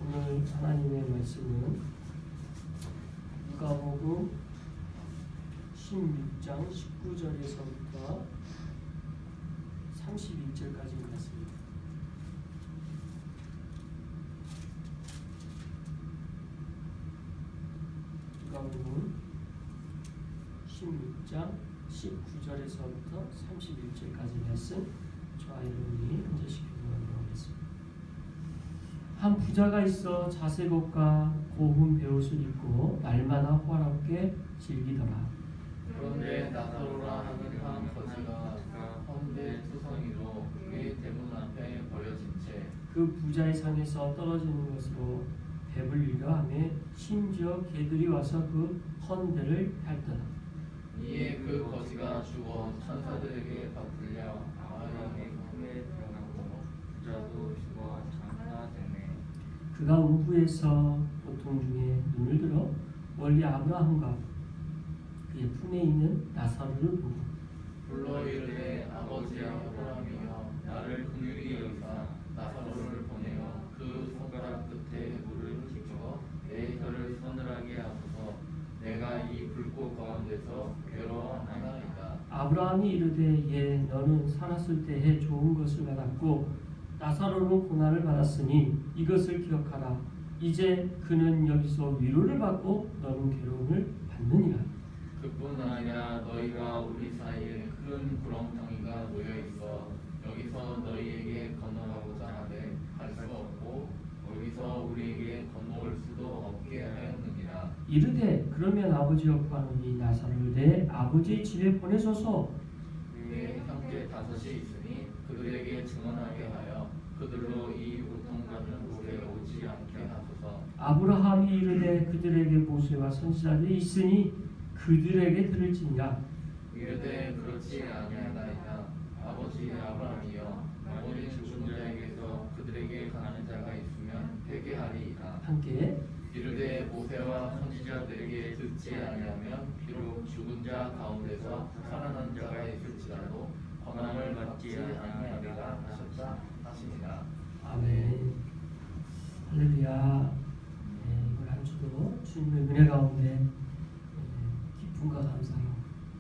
오늘 하나님의 말씀은 누가복음 16장 19절에서부터 31절까지 말씀입니다. 누가복음 16장 19절에서부터 31절까지 말씀 저와 여러분이 한 절씩 읽어보도록 하겠습니다. 한 부자가 있어 자색옷과 고운 베옷을 입고 날마다 호화롭게 즐기더라. 그런데 나사로라 하는 한 거지가 헌데 투성이로 그의 대문 앞에 버려진 채 그 부자의 상에서 떨어지는 것으로 배불리려 하며 심지어 개들이 와서 그 헌데를 핥더라. 이에 그 거지가 죽어 천사들에게 받들려 아브라함의 품에 들어가고 부자도 죽어 장사가 되네. 그가 우부에서 고통 중에 눈을 들어 멀리 아브라함과 그의 품에 있는 나사로를 보고 불러 이르되 아버지 아브라함이여 나를 긍휼히 여기사 나사로를 보내어 그 손가락 끝에 물을 끼워 내 혀를 서늘하게 하소서. 내가 이 불꽃 가운데서 괴로워하나이다. 아브라함이 이르되 예 너는 살았을 때에 좋은 것을 받았고 나사로는 고난을 받았으니 이것을 기억하라. 이제 그는 여기서 위로를 받고 너는 괴로움을 받느니라. 그뿐 아니라 너희가 우리 사이에 큰 구렁텅이가 놓여 있어 여기서 너희에게 건너가고자 하되 갈 수 없고 여기서 우리에게 건너올 수도 없게 하였느니라. 이르되 그러면 아버지 여호와는 나사로를 내 아버지의 집에 보내소서. 내 형제 다섯이 있으니 그들에게 증언하게 하여 그들로 이 고통받는 곳에 오지 않게 하소서. 아브라함이 이르되 그들에게 모세와 선지자들이 있으니 그들에게 들을지니라. 이르되 그렇지 아니하나이다. 아버지 아브라함이여 만일 죽은 자에게서 그들에게 가는 자가 있으면 회개하리이다. 함께 이르되 모세와 선지자들에게 듣지 아니하면 비록 죽은 자 가운데서 살아난 자가 있을지라도 권함을 받지 아니하리라 하셨다 하시니라. 아멘. 할렐루야. 이번 한 주도 주님의 은혜 가운데 기쁨과 감사로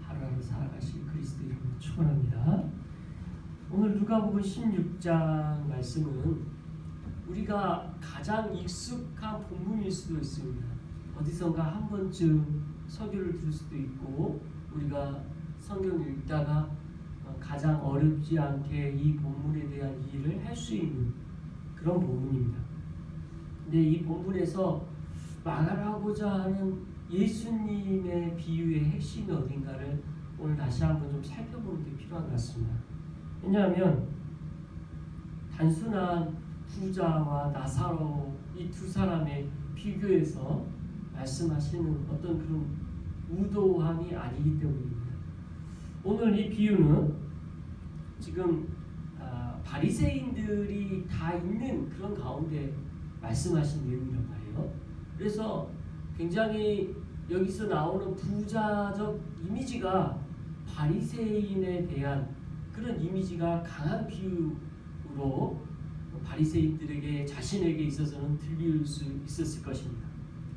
하루하루 살아가실 그리스도 이름으로 축원합니다. 오늘 누가복음 16장 말씀은 우리가 가장 익숙한 본문일 수도 있습니다. 어디선가 한 번쯤 설교를 들을 수도 있고 우리가 성경을 읽다가 가장 어렵지 않게 이 본문에 대한 이해를 할 수 있는 그런 본문입니다. 근데 이 본문에서 말하고자 하는 예수님의 비유의 핵심이 어딘가를 오늘 다시 한번 좀 살펴보는 게 필요한 것 같습니다. 왜냐하면 단순한 부자와 나사로 이 두 사람의 비교해서 말씀하시는 어떤 그런 우도함이 아니기 때문입니다. 오늘 이 비유는 지금 바리새인들이 다 있는 그런 가운데 말씀하신 내용이란 말이에요. 그래서 굉장히 여기서 나오는 부자적 이미지가 바리새인에 대한 그런 이미지가 강한 비유로 바리새인들에게 자신에게 있어서는 들릴 수 있었을 것입니다.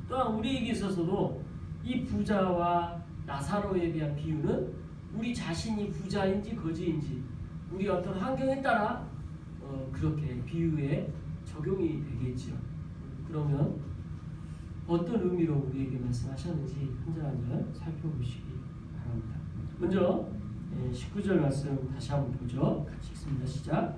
또한 우리에게 있어서도 이 부자와 나사로에 대한 비유는 우리 자신이 부자인지 거지인지 우리 어떤 환경에 따라 그렇게 비유에 적용이 되겠죠. 그러면 어떤 의미로 우리에게 말씀하셨는지 한 절 한 절 살펴보시기 바랍니다. 먼저 19절 말씀 다시 한번 보죠. 같이 읽습니다. 시작.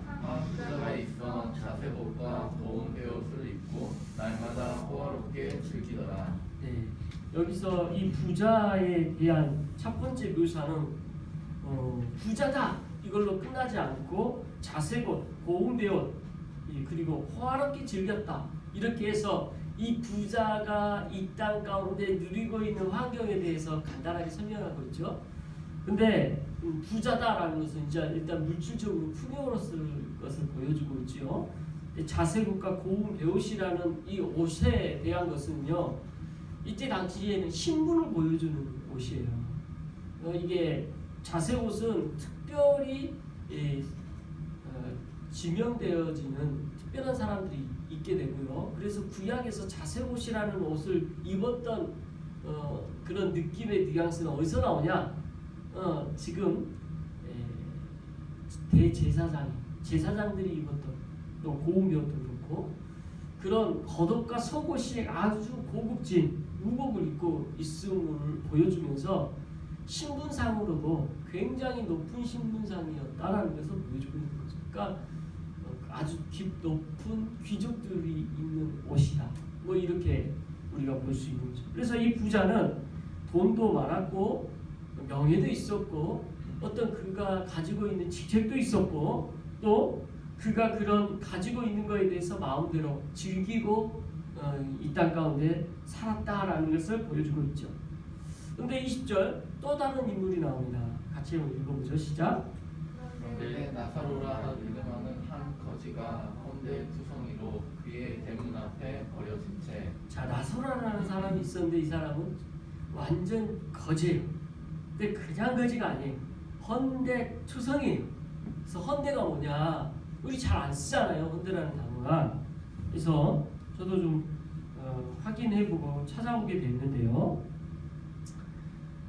한 부자가 있어 자색옷과 고운 베옷을 입고 날마다 호화롭게 즐기더라. 네, 여기서 이 부자에 대한 첫 번째 묘사는 부자다 이걸로 끝나지 않고 자색옷, 고운 베옷 그리고 호화롭게 즐겼다 이렇게 해서 이 부자가 이 땅 가운데 누리고 있는 환경에 대해서 간단하게 설명하고 있죠. 근데 부자다라는 것은 이제 일단 물질적으로 풍요로 쓸 것을 보여주고 있죠. 자색옷과 고운 베옷이라는 이 옷에 대한 것은요, 이때 당시에는 신분을 보여주는 옷이에요. 이게 자색옷은 특별히 지명되어지는 특별한 사람들이 있게 되고요. 그래서 구약에서 자색 옷이라는 옷을 입었던 그런 느낌의 뉘앙스는 어디서 나오냐? 지금 제사장들이 입었던 또 고운배옷도 그렇고 그런 겉옷과 속옷이 아주 고급진 우복을 입고 있음을 보여주면서 신분상으로도 굉장히 높은 신분상이었다라는 것을 보여주고 있는 거죠. 그러니까 아주 높은 귀족들이 입는 옷이다. 뭐 이렇게 우리가 볼 수 있는 거죠. 그래서 이 부자는 돈도 많았고 명예도 있었고 어떤 그가 가지고 있는 직책도 있었고 또 그가 그런 가지고 있는 것에 대해서 마음대로 즐기고 이 땅 가운데 살았다라는 것을 보여주고 있죠. 그런데 20절 또 다른 인물이 나옵니다. 같이 읽어보죠. 시작. 그런데 나사로라 이름하는 한 거지가 헌데 투성이로 그의 대문 앞에 버려진 채. 자, 나사로라는 사람이 있었는데 이 사람은 완전 거지예요. 근데 그냥 거지가 아니에요. 헌데 투성이에요. 그래서 헌데가 뭐냐? 우리 잘 안 쓰잖아요. 헌데라는 단어가. 그래서 저도 좀 확인해보고 찾아보게 됐는데요.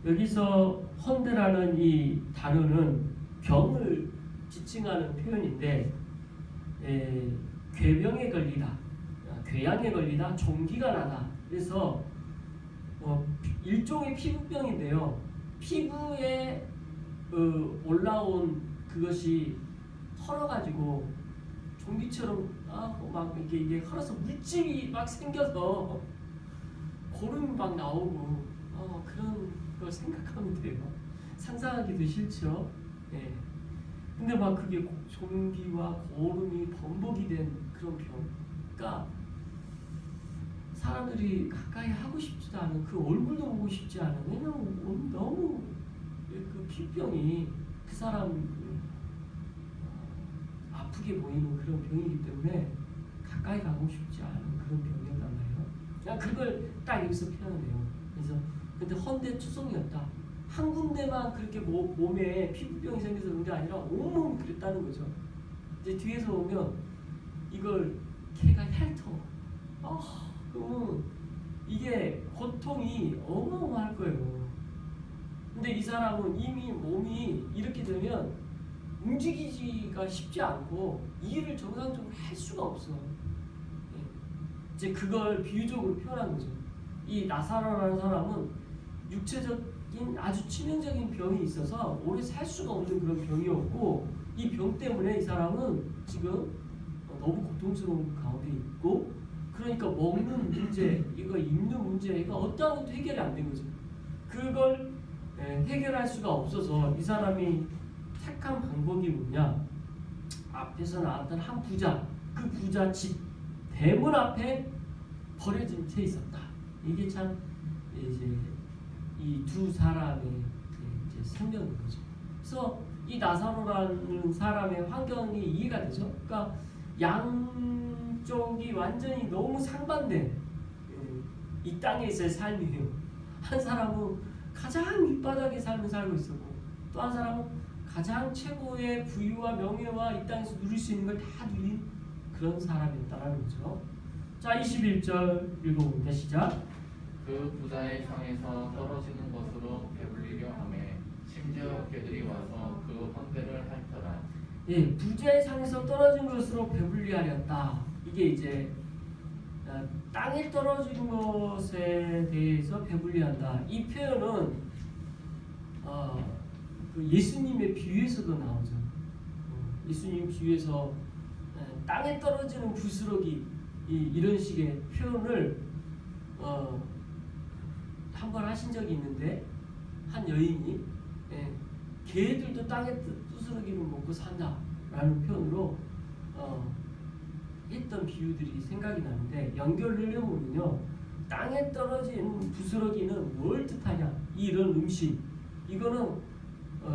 여기서 헌데라는 이 단어는 병을 지칭하는 표현인데 괴병에 걸리다, 궤양에 걸리다, 종기가 나다. 그래서 일종의 피부병인데요. 피부에 올라온 그것이 헐어가지고 종기처럼 막 이게 헐어서 물집이 막 생겨서 고름이 막 나오고 그런 걸 생각하면 돼요. 상상하기도 싫죠. 예. 근데 막 그게 종기와 고름이 번복이 된 그런 병. 그러니까 사람들이 가까이 하고 싶지도 않은 그 얼굴도 보고 싶지 않은 왜냐면 너무 그 피부병이 그 사람 아프게 보이는 그런 병이기 때문에 가까이 가고 싶지 않은 그런 병이었단 말이에요. 그냥 그걸 딱 여기서 표현해요. 그래서 근데 헌데 투성이었다. 한 군데만 그렇게 몸에 피부병이 생겨서 그런 게 아니라 온몸이 그랬다는 거죠. 이제 뒤에서 보면 이걸 걔가 핥어. 그러면 이게 고통이 어마어마할 거예요. 근데 이 사람은 이미 몸이 이렇게 되면 움직이기가 쉽지 않고 일을 정상적으로 할 수가 없어. 이제 그걸 비유적으로 표현한 거죠. 이 나사로라는 사람은 육체적인 아주 치명적인 병이 있어서 오래 살 수가 없는 그런 병이었고 이 병 때문에 이 사람은 지금 너무 고통스러운 가운데 있고 그러니까 먹는 문제, 이거 입는 문제가 어떠한 것도 해결이 안 된 거죠. 그걸 해결할 수가 없어서 이 사람이 택한 방법이 뭐냐? 앞에서 나왔던 한 부자, 그 부자 집 대문 앞에 버려진 채 있었다. 이게 참 이제 이 두 사람의 이제 생명인 거죠. 그래서 이 나사로라는 사람의 환경이 이해가 되죠. 그러니까 양쪽이 완전히 너무 상반된 이 땅에서의 삶이에요. 한 사람은 가장 밑바닥의 삶을 살고 있었고 또 한 사람은 가장 최고의 부유와 명예와 이 땅에서 누릴 수 있는 걸 다 누린 그런 사람이었다라는 거죠. 자, 21절 읽어봅니다. 시작. 그 부자의 상에서 떨어지는 것으로 배불리려 하매 심지어 개들이 와서 그 헌대를 핥더라. 예, 부자의 상에서 떨어진 것으로 배불리하렸다. 이게 이제 땅에 떨어진 것에 대해서 배불리한다. 이 표현은 그 예수님의 비유에서도 나오죠. 예수님 비유에서 땅에 떨어지는 부스러기 이런 식의 표현을 한 번 하신 적이 있는데 한 여인이 개들도 땅에 부스러기를 먹고 산다라는 표현으로 했던 비유들이 생각이 나는데 연결을 해보면요, 땅에 떨어진 부스러기는 뭘 뜻하냐? 이런 음식, 이거는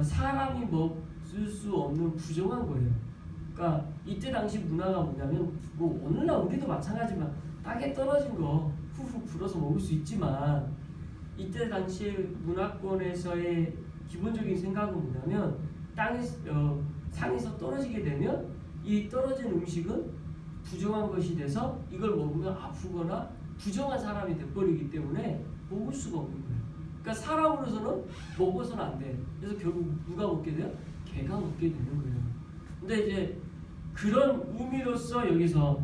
사람이 먹을 수 없는 부정한 거예요. 그러니까 이때 당시 문화가 뭐냐면, 뭐 오늘날 우리도 마찬가지지만 땅에 떨어진 거 훅훅 불어서 먹을 수 있지만 이때 당시 문화권에서의 기본적인 생각은 뭐냐면 땅에 상에서 떨어지게 되면 이 떨어진 음식은 부정한 것이 돼서 이걸 먹으면 아프거나 부정한 사람이 돼버리기 때문에 먹을 수가 없는 거예요. 그러니까 사람으로서는 먹어서는 안 돼. 그래서 결국 누가 먹게 돼요? 개가 먹게 되는 거예요. 근데 이제 그런 의미로서 여기서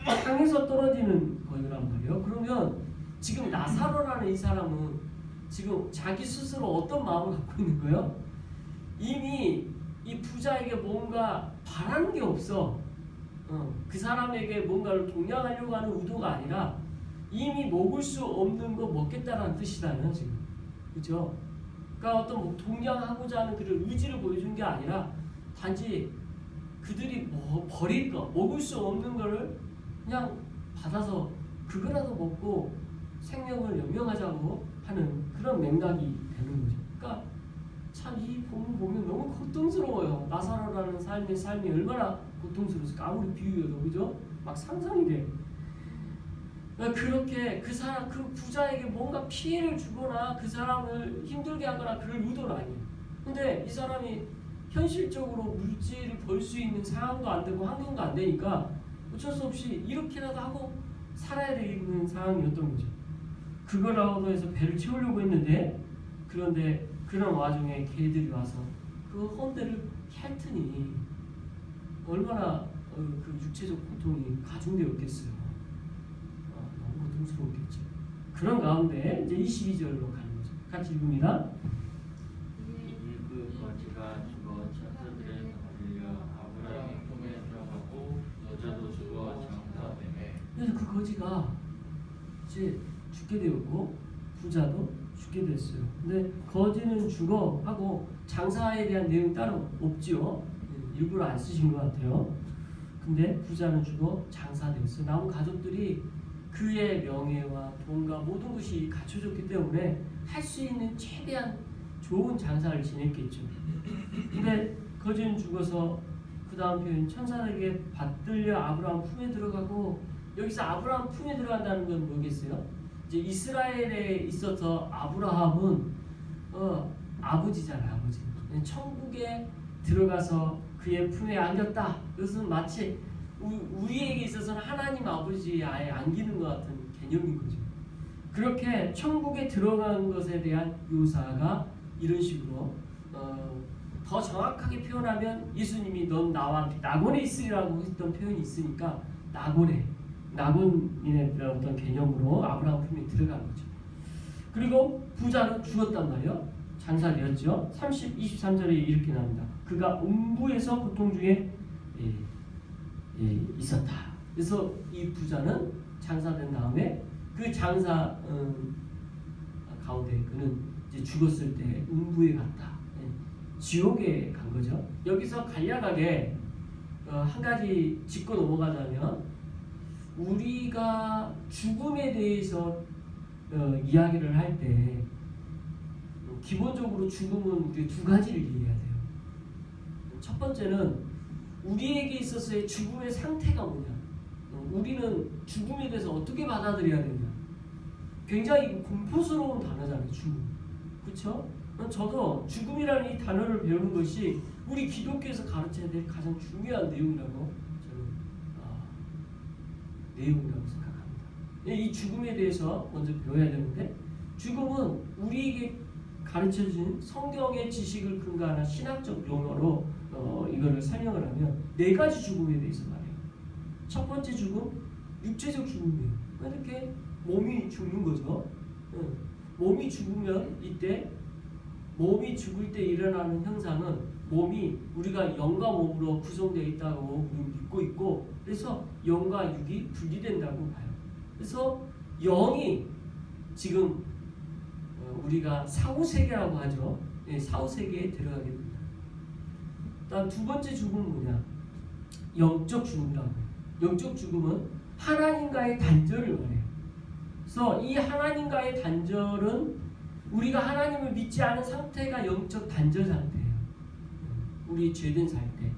땅에서 떨어지는 거란 말이에요. 그러면 지금 나사로라는 이 사람은 지금 자기 스스로 어떤 마음을 갖고 있는 거예요? 이미 이 부자에게 뭔가 바라는 게 없어. 그 사람에게 뭔가를 동양하려고 하는 의도가 아니라 이미 먹을 수 없는 거 먹겠다라는 뜻이잖아요, 지금. 그렇죠? 그러니까 어떤 뭐 동양하고자 하는 그런 의지를 보여준 게 아니라 단지 그들이 뭐 버릴 거, 먹을 수 없는 거를 그냥 받아서 그거라도 먹고 생명을 연명하자고 하는 그런 맥락이 되는 거죠. 그러니까 참 이 본문 보면 너무 고통스러워요. 나사로라는 삶이 얼마나 고통스러웠을까. 아무리 비유해도 그죠? 막 상상이 돼. 그렇게 그 사람, 그 부자에게 뭔가 피해를 주거나 그 사람을 힘들게 하거나 그럴 의도는 아니에요. 근데 이 사람이 현실적으로 물질을 벌 수 있는 상황도 안 되고 환경도 안 되니까 어쩔 수 없이 이렇게라도 하고 살아야 되는 상황이었던 거죠. 그거라도 해서 배를 채우려고 했는데, 그런데 그런 와중에 개들이 와서 그 헌대를 핥으니 얼마나 그 육체적 고통이 가중되었겠어요. 너무 고통스러웠겠죠. 그런 가운데 이제 22절로 가는 거죠. 같이 읽습니다. 그 거지가 죽어 천사들에 거슬려 아브라함의 품에 들어가고 여자도 죽어 장사되매. 그래서 그 거지가 이제 죽게 되었고 부자도 죽게 됐어요. 근데 거지는 죽어 하고 장사에 대한 내용이 따로 없지요. 일부러 안 쓰신 것 같아요. 근데 부자는 죽어 장사되었어요. 남은 가족들이 그의 명예와 돈과 모든 것이 갖춰졌기 때문에 할 수 있는 최대한 좋은 장사를 지냈겠죠. 근데 거지는 죽어서 그 다음 표현 천사에게 받들려 아브라함 품에 들어가고, 여기서 아브라함 품에 들어간다는 건 뭐겠어요? 이제 이스라엘에 있어서 아브라함은 아버지잖아요, 아버지. 천국에 들어가서 그의 품에 안겼다. 이것은 마치 우리에게 있어서는 하나님 아버지에 아예 안기는 것 같은 개념인 거죠. 그렇게 천국에 들어간 것에 대한 묘사가 이런 식으로 더 정확하게 표현하면 예수님이 넌 나와 낙원에 있으리라고 했던 표현이 있으니까 낙원인의 어떤 개념으로 아브라함 품에 들어간 거죠. 그리고 부자는 죽었단 말이에요. 장사되었죠. 23절에 이렇게 나옵니다. 그가 음부에서 고통 중에 있었다. 그래서 이 부자는 장사된 다음에 그 장사 가운데 그는 이제 죽었을 때 음부에 갔다. 지옥에 간 거죠. 여기서 간략하게 한 가지 짚고 넘어가자면, 우리가 죽음에 대해서 이야기를 할 때 기본적으로 죽음은 우리 두 가지를 이해해야 돼요. 첫 번째는 우리에게 있어서의 죽음의 상태가 뭐냐, 우리는 죽음에 대해서 어떻게 받아들여야 되냐. 굉장히 공포스러운 단어잖아요, 죽음. 그렇죠? 저도 죽음이라는 이 단어를 배우는 것이 우리 기독교에서 가르쳐야 될 가장 중요한 내용이라고 저는 내용이라고 생각합니다. 이 죽음에 대해서 먼저 배워야 되는데, 죽음은 우리에게 가르쳐진 성경의 지식을 근거하는 신학적 용어로 이거를 설명을 하면 네 가지 죽음에 대해서 말해요. 첫 번째 죽음, 육체적 죽음이에요. 이렇게 몸이 죽는 거죠. 몸이 죽으면 이때 몸이 죽을 때 일어나는 현상은 몸이 우리가 영과 몸으로 구성되어 있다고 믿고 있고, 그래서 영과 육이 분리된다고 봐요. 그래서 영이 지금 우리가 사후세계라고 하죠. 사후세계에 들어가게 됩니다. 다음 두 번째 죽음은 뭐냐? 영적 죽음이라고 해요. 영적 죽음은 하나님과의 단절을 말해요. 그래서 이 하나님과의 단절은 우리가 하나님을 믿지 않은 상태가 영적 단절 상태예요. 우리 죄된 상태.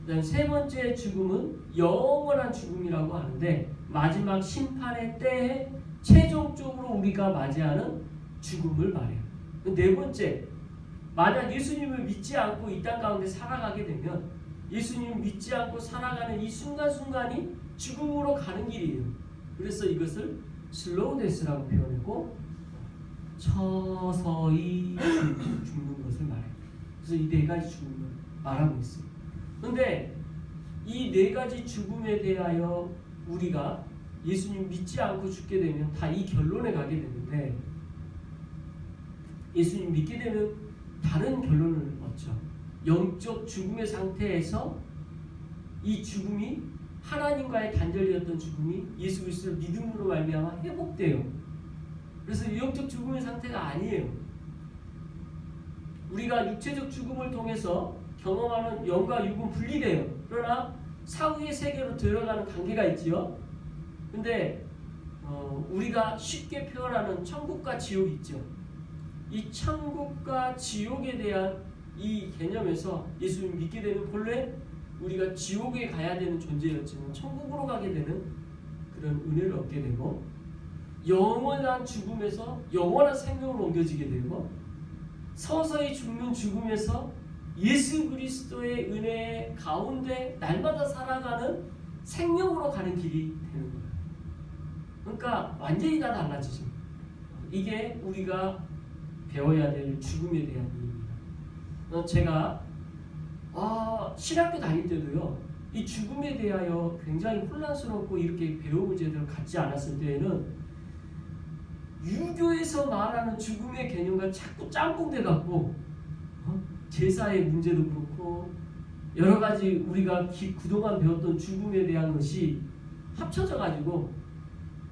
그다음 세 번째 죽음은 영원한 죽음이라고 하는데, 마지막 심판의 때에 최종적으로 우리가 맞이하는 죽음을 말해요. 네 번째, 만약 예수님을 믿지 않고 이 땅 가운데 살아가게 되면 예수님을 믿지 않고 살아가는 이 순간순간이 죽음으로 가는 길이에요. 그래서 이것을 슬로우 데스라고 표현했고 서서히 죽는 것을 말해요. 그래서 이 네 가지 죽음을 말하고 있어요. 그런데 이 네 가지 죽음에 대하여 우리가 예수님 믿지 않고 죽게 되면 다 이 결론에 가게 되는데 예수님 믿게 되면 다른 결론을 얻죠. 영적 죽음의 상태에서 이 죽음이 하나님과의 단절이었던 죽음이 예수 그리스도를 믿음으로 말미암아 회복돼요. 그래서 영적 죽음의 상태가 아니에요. 우리가 육체적 죽음을 통해서 경험하는 영과 육은 분리돼요. 그러나 사후의 세계로 들어가는 관계가 있지요. 근데 우리가 쉽게 표현하는 천국과 지옥이 있죠. 이 천국과 지옥에 대한 이 개념에서 예수님 믿게 되면 본래 우리가 지옥에 가야 되는 존재였지만 천국으로 가게 되는 그런 은혜를 얻게 되고 영원한 죽음에서 영원한 생명으로 옮겨지게 되고 서서히 죽는 죽음에서 예수 그리스도의 은혜 가운데 날마다 살아가는 생명으로 가는 길이 되는 거예요. 그러니까 완전히 다 달라지죠. 이게 우리가 배워야 될 죽음에 대한 이유입니다. 제가 신학교 다닐 때도요. 이 죽음에 대하여 굉장히 혼란스럽고 이렇게 배움을 제대로 갖지 않았을 때에는 유교에서 말하는 죽음의 개념과 자꾸 짬뽕돼 갖고 제사의 문제도 그렇고 여러 가지 우리가 그동안 배웠던 죽음에 대한 것이 합쳐져 가지고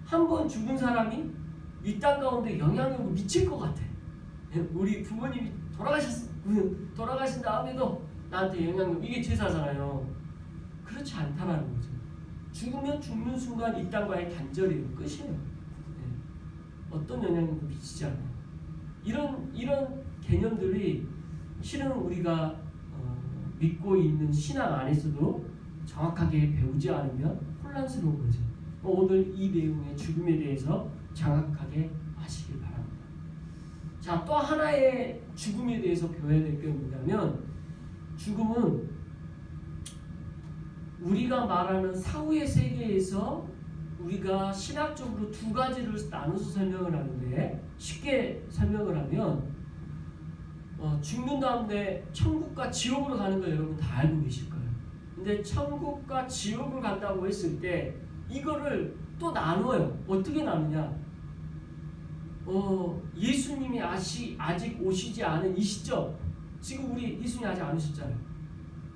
한 번 죽은 사람이 이 땅 가운데 영향력을 미칠 것 같아. 우리 부모님이 돌아가신 다음에도 나한테 영향력, 이게 제사잖아요. 그렇지 않다라는 거죠. 죽으면 죽는 순간 이 땅과의 단절이에요. 끝이에요. 어떤 영향력도 미치지 않아요. 이런 개념들이 실은 우리가 믿고 있는 신앙 안에서도 정확하게 배우지 않으면 혼란스러운 거죠. 오늘 이 내용의 죽음에 대해서 정확하게 아시길 바랍니다. 자, 또 하나의 죽음에 대해서 배워야 될 게 뭐냐면 죽음은 우리가 말하는 사후의 세계에서 우리가 신학적으로 두 가지를 나눠서 설명을 하는데 쉽게 설명을 하면 죽는 다음에 천국과 지옥으로 가는 거 여러분 다 알고 계실 거예요. 근데 천국과 지옥을 간다고 했을 때 이거를 또 나눠요. 어떻게 나누냐? 예수님이 아직 오시지 않은 이 시점, 지금 우리 예수님 아직 안 오셨잖아요.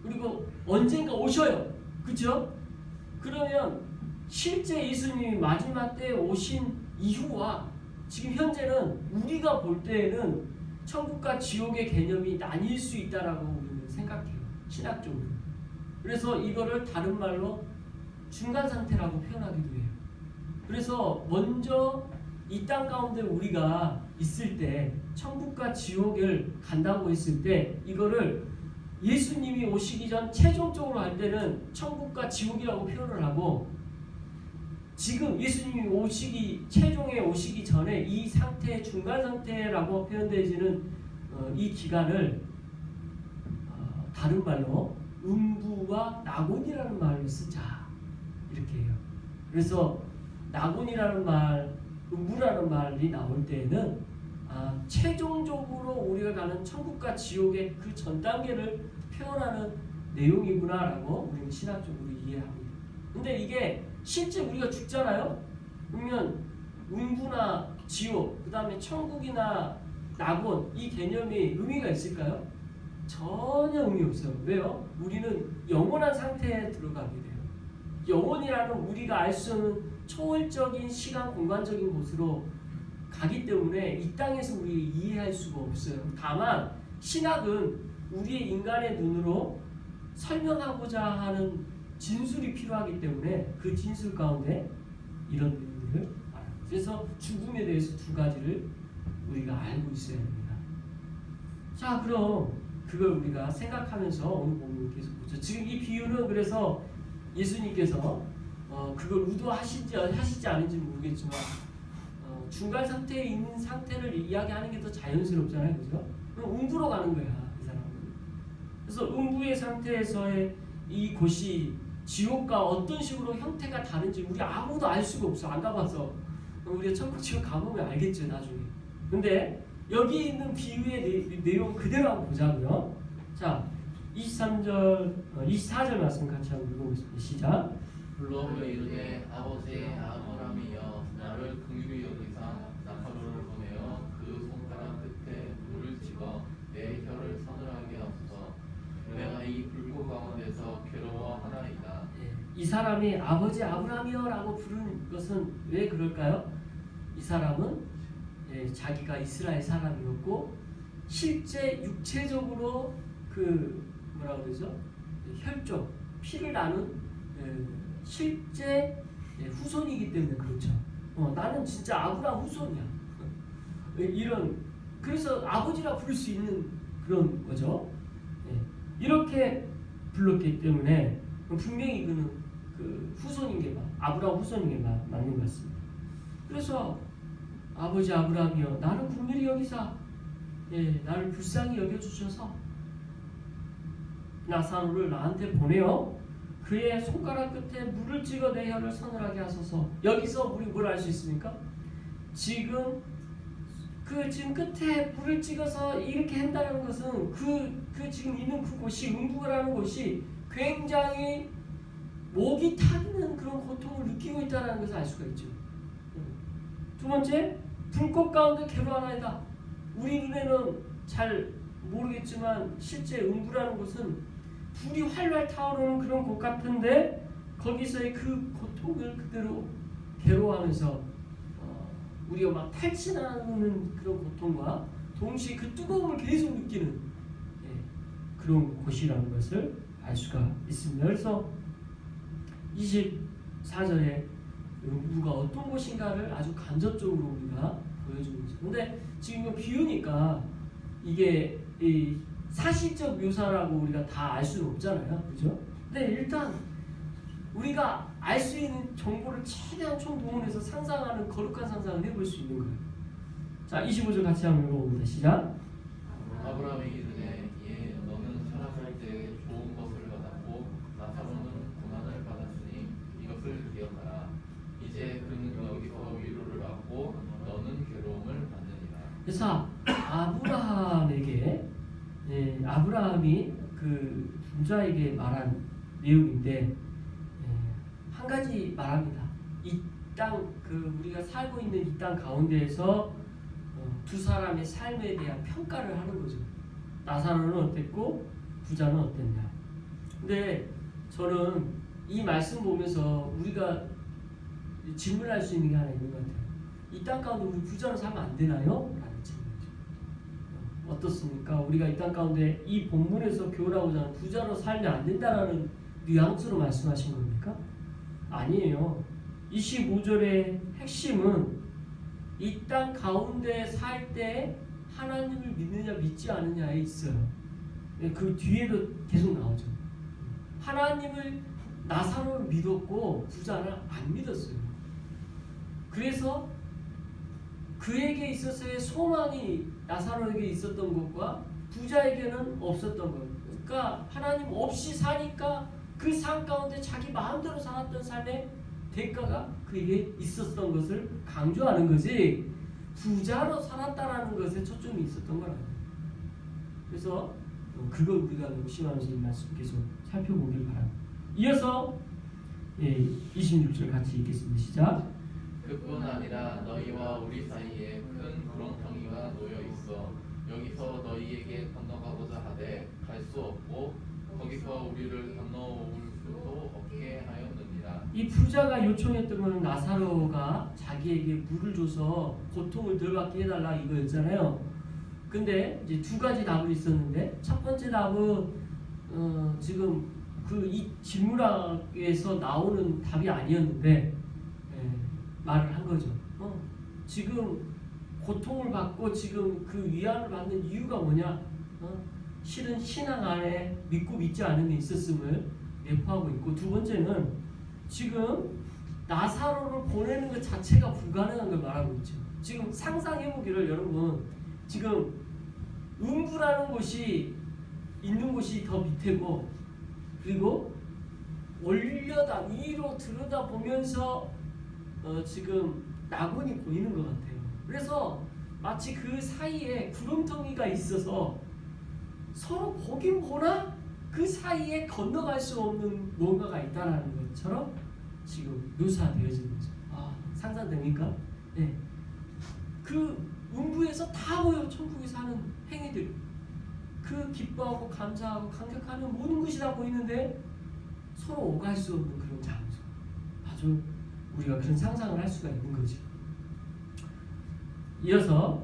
그리고 언젠가 오셔요. 그죠? 그러면 실제 예수님이 마지막 때에 오신 이후와 지금 현재는 우리가 볼 때에는 천국과 지옥의 개념이 나뉠 수 있다라고 우리는 생각해요. 신학적으로. 그래서 이거를 다른 말로 중간 상태라고 표현하기도 해요. 그래서 먼저 이 땅 가운데 우리가 있을 때 천국과 지옥을 간다고 했을 때 이거를 예수님이 오시기 전 최종적으로 할 때는 천국과 지옥이라고 표현을 하고 지금 예수님이 최종에 오시기 전에 이 상태, 중간 상태라고 표현되지는 이 기간을 다른 말로 음부와 낙원이라는 말을 쓰자 이렇게 해요. 그래서 낙원이라는 말, 음부라는 말이 나올 때에는 최종적으로 우리가 가는 천국과 지옥의 그 전 단계를 표현하는 내용이구나라고 우리는 신학적으로 이해합니다. 근데 이게 실제 우리가 죽잖아요. 그러면 음부나 지옥, 그 다음에 천국이나 낙원 이 개념이 의미가 있을까요? 전혀 의미 없어요. 왜요? 우리는 영원한 상태에 들어가게 돼요. 영원이라는 우리가 알 수 없는 초월적인 시간 공간적인 곳으로 가기 때문에 이 땅에서 우리 이해할 수가 없어요. 다만 신학은 우리의 인간의 눈으로 설명하고자 하는 진술이 필요하기 때문에 그 진술 가운데 이런 내용들을 알아요. 그래서 죽음에 대해서 두 가지를 우리가 알고 있어야 합니다. 자, 그럼 그걸 우리가 생각하면서 오늘 본문 계속 보죠. 지금 이 비유는 그래서 예수님께서 그걸 의도하시지 않은지 모르겠지만 중간 상태에 있는 상태를 이야기하는 게 더 자연스럽잖아요, 그죠? 그럼 음부로 가는 거야, 이 사람은. 그래서 음부의 상태에서의 이곳이 지옥과 어떤 식으로 형태가 다른지 우리 아무도 알 수가 없어. 안 가봐서. 우리가 천국 지옥 가보면 알겠죠 나중에. 근데 여기 있는 비유의 내용 그대로 한번 보자고요. 자, 24절 말씀 같이 한번 읽어보겠습니다. 시작. 불러오며 이르되 아버지 아브라함이여 나를 긍휼히 여기사 나사로를 보내어 그 손가락 끝에 물을 찍어 내 혀를 서늘하게 하소서. 내가 이 불꽃 가운데서 괴로워하나이다. 이 사람이 아버지 아브라함이여라고 부른 것은 왜 그럴까요? 이 사람은 자기가 이스라엘 사람이었고 실제 육체적으로 그 뭐라고 그러죠? 혈족, 피를 나눈 실제 후손이기 때문에 그렇죠. 나는 진짜 아브라함 후손이야. 이런 그래서 아버지라 부를 수 있는 그런 거죠. 이렇게 불렀기 때문에 분명히 그는 그 후손인 게 아브라함 후손인 게 맞는 것 같습니다. 그래서 아버지 아브라함이여 나를 긍휼히 여기사 나를 불쌍히 여겨주셔서 나사로를 나한테 보내어 그의 손가락 끝에 물을 찍어 내 혀를 서늘하게 하소서. 여기서 우리 뭘 알 수 있습니까? 지금 끝에 물을 찍어서 이렇게 한다는 것은 그 지금 있는 그곳이 음부라는 곳이 굉장히 목이 타는 그런 고통을 느끼고 있다는 것을 알 수가 있죠. 두 번째, 불꽃 가운데 괴로워하나이다. 우리 눈에는 잘 모르겠지만 실제 음부라는 곳은 불이 활활 타오르는 그런 곳 같은데 거기서의 그 고통을 그대로 괴로워하면서 우리가 막 탈진하는 그런 고통과 동시에 그 뜨거움을 계속 느끼는 그런 곳이라는 것을 알 수가 있습니다. 그래서 24절에 음부가 어떤 곳인가를 아주 간접적으로 우리가 보여주는 거죠. 근데 지금 비유니까 이게 이 사실적 묘사라고 우리가 다 알 수는 없잖아요. 그죠? 근데 일단 우리가 알 수 있는 정보를 최대한 총동원해서 상상하는 거룩한 상상을 해볼 수 있는 거예요. 자, 25절 같이 한번 읽어봅니다. 시작. 아브라함이 이르되 너는 살아갈 때 좋은 것을 받았고 나사로는 고난을 받았으니 이것을 기억하라. 이제 그는 여기서 위로를 받고 너는 괴로움을 받느니라. 그래서 아브라함이 그 부자에게 말한 내용인데 한 가지 말합니다. 이 땅 우리가 살고 있는 이 땅 가운데에서 두 사람의 삶에 대한 평가를 하는 거죠. 나사로는 어땠고 부자는 어땠냐. 근데 저는 이 말씀 보면서 우리가 질문할 수 있는 게 하나 있는 것 같아요. 이 땅 가운데 우리 부자로 살면 안 되나요? 라는 질문이죠. 어떻습니까? 우리가 이 땅 가운데 이 본문에서 교훈하고자 하는 부자로 살면 안 된다라는 뉘앙스로 말씀하신 겁니까? 아니에요. 25절의 핵심은 이 땅 가운데 살 때 하나님을 믿느냐 믿지 않느냐에 있어요. 그 뒤에도 계속 나오죠. 하나님을 나사로를 믿었고 부자는 안 믿었어요. 그래서 그에게 있어서의 소망이 나사로에게 있었던 것과 부자에게는 없었던 것. 그러니까 하나님 없이 사니까 그 삶 가운데 자기 마음대로 살았던 삶의 대가가 그에게 있었던 것을 강조하는 거지 부자로 살았다라는 것에 초점이 있었던 건 아니에요. 그래서 그걸 우리가 명심하면서 이 말씀 계속 살펴보길 바랍니다. 이어서 26절 같이 읽겠습니다. 시작. 그뿐 아니라 너희와 우리 사이에 큰 구렁텅이가 놓여 있어 여기서 너희에게 건너가고자 하되 갈 수 없고 거기서 우리를 건너올 수도 없게 하였느니라. 이 부자가 요청했던 것은 나사로가 자기에게 물을 줘서 고통을 덜 받게 해달라 이거였잖아요. 근데 이제 두 가지 답을 있었는데 첫 번째 답은 지금 이 질문에서 나오는 답이 아니었는데 말을 한 거죠. 지금 고통을 받고 지금 그 위안을 받는 이유가 뭐냐? 실은 신앙 안에 믿고 믿지 않은 게 있었음을 내포하고 있고, 두 번째는 지금 나사로를 보내는 것 자체가 불가능한 걸 말하고 있죠. 지금 상상해보기를 여러분, 지금 음부라는 곳이 있는 곳이 더 밑에고, 그리고 올려다 위로 들여다 보면서 지금 낙원이 보이는 것 같아요. 그래서 마치 그 사이에 구름텅이가 있어서 서로 보긴 보나 그 사이에 건너갈 수 없는 뭔가가 있다는 것처럼 지금 묘사되어지는 거죠. 상상됩니까? 네. 그 음부에서 다 보여. 천국에서 하는 행위들, 그 기뻐하고 감사하고 감격하는 모든 것이 다 보이는데 서로 오갈 수 없는 그런 장소. 아주 우리가 그런 상상을 할 수가 있는 거죠. 이어서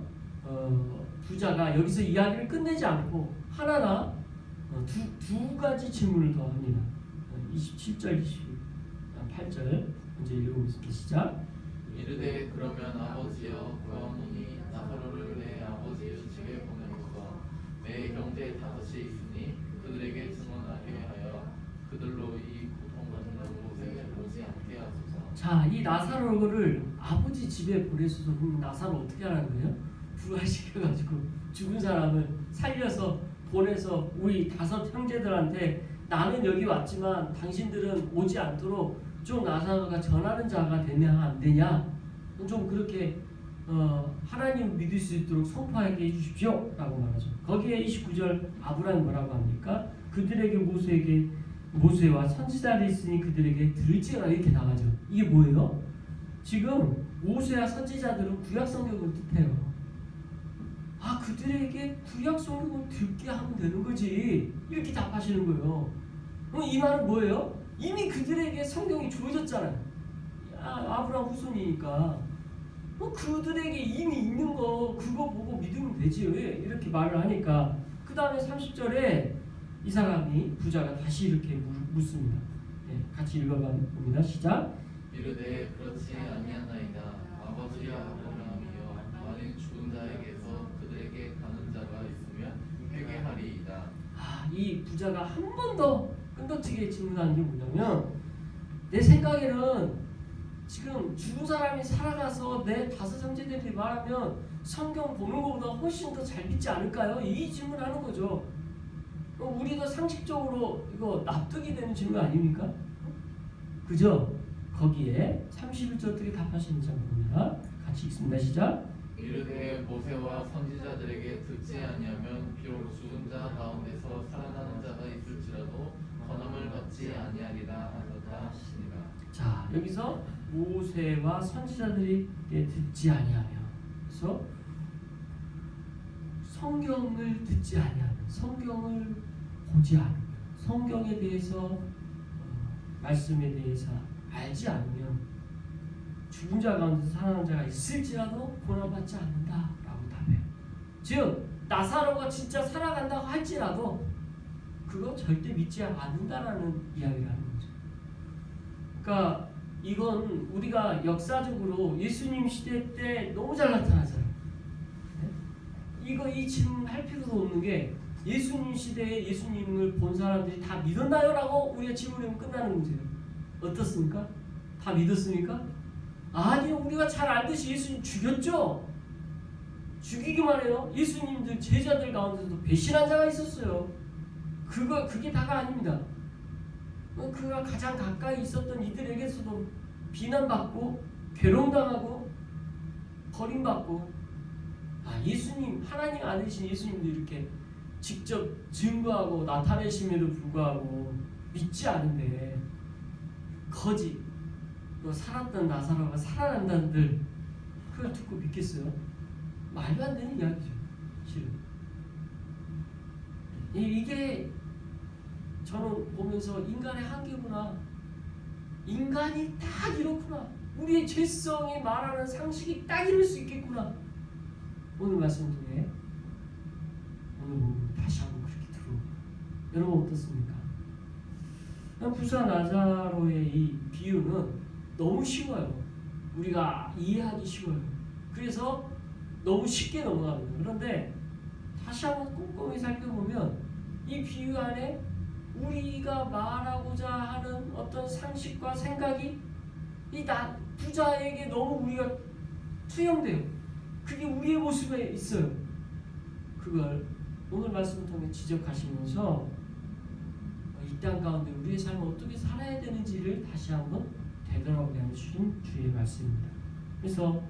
부자가 여기서 이야기를 끝내지 않고 하나나 두 가지 질문을 더 합니다. 27절, 28절 먼저 읽어보겠습니다. 시작. 이르되 그러면 아버지여 구하노니 나사로를 내 아버지 집에 보내소서. 내 형제 다섯이 있으니 그들에게 증언하게 하여 그들로 이 고통받는 곳에 오지 않게 하소서. 자, 이 나사로를 아버지 집에 보내소서. 그럼 나사로 어떻게 하라는 거예요? 부활시켜가지고 죽은 사람을 살려서 보내서 우리 5 형제들한테 나는 여기 왔지만 당신들은 오지 않도록 좀 나사로가 전하는 자가 되냐 안 되냐, 좀 그렇게 하나님 믿을 수 있도록 선포하게 해주십시오 라고 말하죠. 거기에 29절 아브라함이 뭐라고 합니까? 그들에게 모세와 선지자들이 있으니 그들에게 들을지어라 이렇게 나가죠. 이게 뭐예요? 지금 모세와 선지자들은 구약 성경을 뜻해요. 그들에게 구약 성경을 듣게 하면 되는 거지 이렇게 답하시는 거예요. 그럼 이 말은 뭐예요? 이미 그들에게 성경이 주어졌잖아요. 아브라함 후손이니까 그들에게 이미 있는 거 그거 보고 믿으면 되지 왜 이렇게 말을 하니까 그 다음에 30절에 이 사람이 부자가 다시 이렇게 묻습니다. 네, 같이 읽어봅니다. 시작. 이르되 그렇지 아니하나이다. 아버지여 아브라함이여 만일 죽은 자에게서 그들에게 가는 자가 있으면 회개하리이다. 이 부자가 한 번 더 끈덕지게 질문하는 게 뭐냐면, 내 생각에는 지금 죽은 사람이 살아가서 내 5 형제들이 말하면 성경 보는 것보다 훨씬 더 잘 믿지 않을까요? 이 질문하는 거죠. 우리도 상식적으로 이거 납득이 되는 질문 아닙니까? 그죠? 거기에 31절 어떻게 답하시는지 한번 봅니다. 같이 읽습니다. 시작. 이르되 모세와 선지자들에게 듣지 아니하면 비록 죽은 자 가운데서 살아나는 자가 있을지라도 권함을 받지 아니하리라 하셨다 하시니라. 자, 여기서 모세와 선지자들이 듣지 아니하며, 그래서 성경을 듣지 아니하며, 성경을 보지 않으며, 성경에 대해서 말씀에 대해서 알지 않으면 죽은 자 가운데서 살아난 자가 있을지라도 구원받지 않는다라고 답해요. 즉 나사로가 진짜 살아간다고 할지라도 그거 절대 믿지 않는다라는 이야기를 하는 거죠. 그러니까 이건 우리가 역사적으로 예수님 시대 때 너무 잘 나타나잖아요. 이 질문 할 필요도 없는 게 예수님 시대에 예수님을 본 사람들이 다 믿었나요? 라고 우리가 질문하면 끝나는 문제예요. 어떻습니까? 다 믿었습니까? 아니요, 우리가 잘 알듯이 예수님 죽였죠? 죽이기만 해요. 예수님들 제자들 가운데서도 배신한 자가 있었어요. 그게 다가 아닙니다. 그가 가장 가까이 있었던 이들에게서도 비난받고 괴로움당하고 버림받고, 예수님, 하나님 아들이신 예수님도 이렇게 직접 증거하고 나타내심에도 불구하고 믿지 않은데 거짓, 또 살았던 나사로가 살아난다는들 그걸 듣고 믿겠어요? 말도 안 되는 이야기죠. 실은 이게 저는 보면서 인간의 한계구나, 인간이 딱 이렇구나, 우리의 죄성이 말하는 상식이 딱 이럴 수 있겠구나. 오늘 말씀 통해 오늘 보면 다시 한번 그렇게 들어오고, 여러분 어떻습니까? 부자 나사로의 이 비유는 너무 쉬워요. 우리가 이해하기 쉬워요. 그래서 너무 쉽게 넘어갑니다. 그런데 다시 한번 꼼꼼히 살펴보면 이 비유 안에 우리가 말하고자 하는 어떤 상식과 생각이 이 부자에게 너무 우리가 투영돼요. 그게 우리의 모습에 있어요. 그걸 오늘 말씀을 통해 지적하시면서 이 땅 가운데 우리의 삶을 어떻게 살아야 되는지를 다시 한번 되돌아보게 하는 주의 말씀입니다. 그래서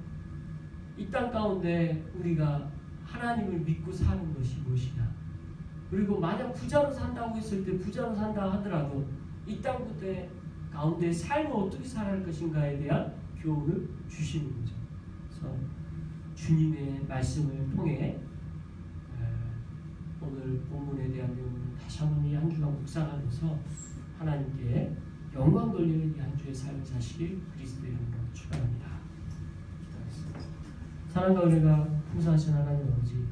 이 땅 가운데 우리가 하나님을 믿고 사는 것이 무엇이냐, 그리고 만약 부자로 산다고 했을 때 부자로 산다 하더라도 이 땅 가운데 삶을 어떻게 살아갈 것인가에 대한 교훈을 주시는 거죠. 그래서 주님의 말씀을 통해 오늘 본문에 대한 내용을 다시 한번 이 한 주간 묵상하면서 하나님께 영광 돌리는 이 한 주의 삶을 사시길 그리스도의 이름으로 축원합니다. 기도하겠습니다. 사랑과 은혜가 풍성하신 하나님 아버지,